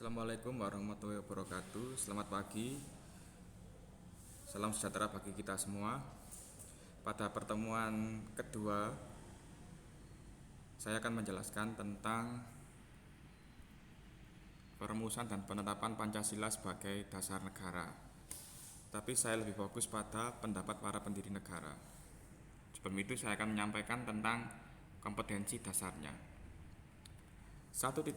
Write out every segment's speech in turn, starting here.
Assalamualaikum warahmatullahi wabarakatuh. Selamat pagi. Salam sejahtera bagi kita semua. Pada pertemuan kedua, saya akan menjelaskan tentang perumusan dan penetapan Pancasila sebagai dasar negara. Tapi saya lebih fokus pada pendapat para pendiri negara. Sebelum itu saya akan menyampaikan tentang kompetensi dasarnya. 1.1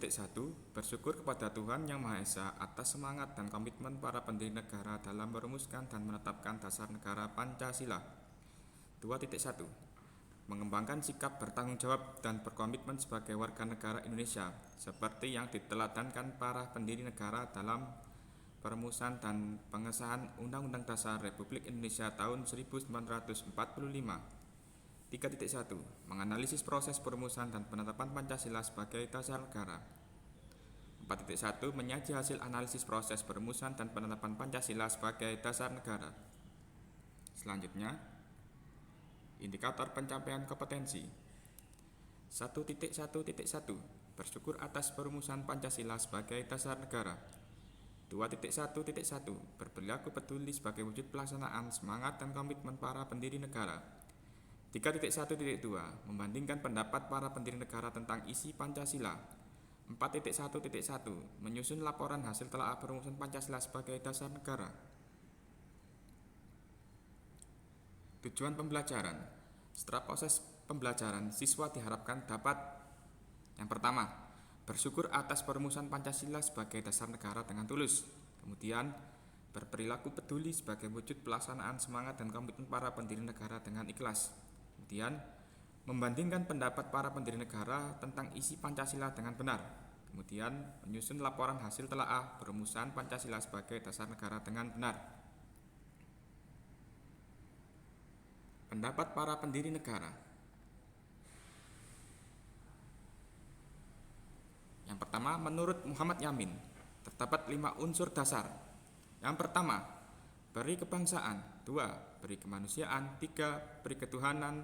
Bersyukur kepada Tuhan Yang Maha Esa atas semangat dan komitmen para pendiri negara dalam merumuskan dan menetapkan dasar negara Pancasila. 2.1 Mengembangkan sikap bertanggung jawab dan berkomitmen sebagai warga negara Indonesia seperti yang diteladankan para pendiri negara dalam perumusan dan pengesahan Undang-Undang Dasar Republik Indonesia tahun 1945. 3.1 Menganalisis proses perumusan dan penetapan Pancasila sebagai dasar negara. 4.1 Menyaji hasil analisis proses perumusan dan penetapan Pancasila sebagai dasar negara. Selanjutnya, indikator pencapaian kompetensi. 1.1.1 Bersyukur atas perumusan Pancasila sebagai dasar negara. 2.1.1 Berperilaku peduli sebagai wujud pelaksanaan semangat dan komitmen para pendiri negara. 3.1.2 Membandingkan pendapat para pendiri negara tentang isi Pancasila. 4.1.1 Menyusun laporan hasil telaah perumusan Pancasila sebagai dasar negara. Tujuan pembelajaran. Setelah proses pembelajaran, siswa diharapkan dapat: yang pertama, bersyukur atas perumusan Pancasila sebagai dasar negara dengan tulus. Kemudian, berperilaku peduli sebagai wujud pelaksanaan semangat dan komitmen para pendiri negara dengan ikhlas. Kemudian, membandingkan pendapat para pendiri negara tentang isi Pancasila dengan benar. Kemudian, menyusun laporan hasil telaah perumusan Pancasila sebagai dasar negara dengan benar. Pendapat para pendiri negara. Yang pertama, menurut Muhammad Yamin, terdapat 5 unsur dasar. Yang pertama, beri kebangsaan. 2. Beri kemanusiaan. 3. Beri ketuhanan.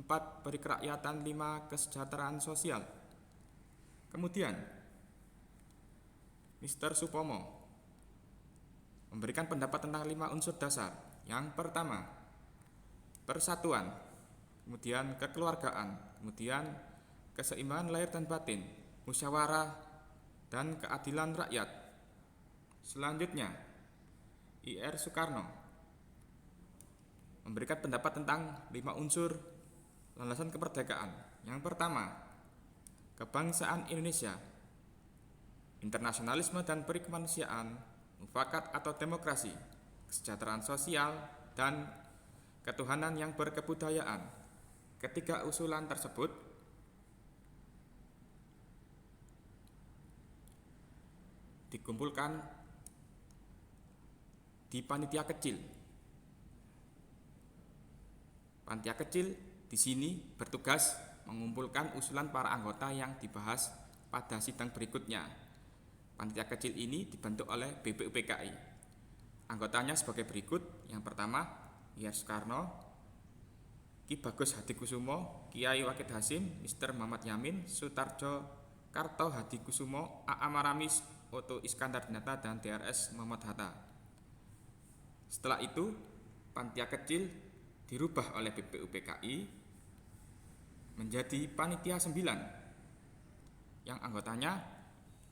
4. Beri kerakyatan. 5. Kesejahteraan sosial. Kemudian, Mr. Supomo memberikan pendapat tentang 5 unsur dasar. Yang pertama, persatuan. Kemudian, kekeluargaan. Kemudian, keseimbangan lahir dan batin, musyawarah, dan keadilan rakyat. Selanjutnya, I.R. Soekarno memberikan pendapat tentang 5 unsur landasan kemerdekaan. Yang pertama, kebangsaan Indonesia, internasionalisme dan peri kemanusiaan, mufakat atau demokrasi, kesejahteraan sosial, dan ketuhanan yang berkebudayaan. Ketiga usulan tersebut dikumpulkan di panitia kecil. Panitia kecil di sini bertugas mengumpulkan usulan para anggota yang dibahas pada sidang berikutnya. Panitia kecil ini dibentuk oleh BPUPKI. Anggotanya sebagai berikut. Yang pertama, I.R. Soekarno, Ki Bagus Hadikusumo, Kiai Wakid Hasim, Mr. Muhammad Yamin, Sutarjo Karto Hadikusumo, A.A. Maramis, Otto Iskandar Dinata, dan DRS Muhammad Hatta. Setelah itu, panitia kecil dirubah oleh BPUPKI menjadi panitia 9 yang anggotanya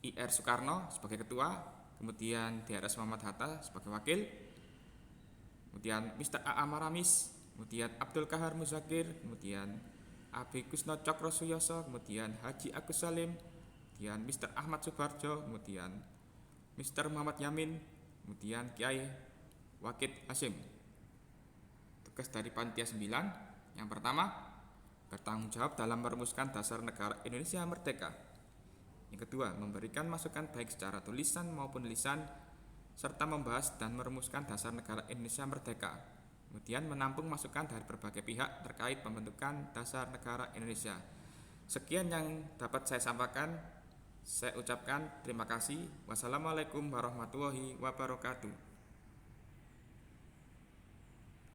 I.R. Soekarno sebagai ketua, kemudian DRS Muhammad Hatta sebagai wakil, kemudian Mr. A.A. Maramis, kemudian Abdul Kahar Muzakir, kemudian A.B. Kusno Cokro Suyoso, kemudian Haji Agus Salim, kemudian Mr. Ahmad Subarjo, kemudian Mr. Muhammad Yamin, kemudian Kiai Wakid Hasim. Tugas dari panitia 9, yang pertama, bertanggung jawab dalam merumuskan dasar negara Indonesia merdeka. Yang kedua, memberikan masukan baik secara tulisan maupun lisan, serta membahas dan merumuskan dasar negara Indonesia merdeka. Kemudian menampung masukan dari berbagai pihak terkait pembentukan dasar negara Indonesia. Sekian yang dapat saya sampaikan. Saya ucapkan terima kasih. Wassalamualaikum warahmatullahi wabarakatuh.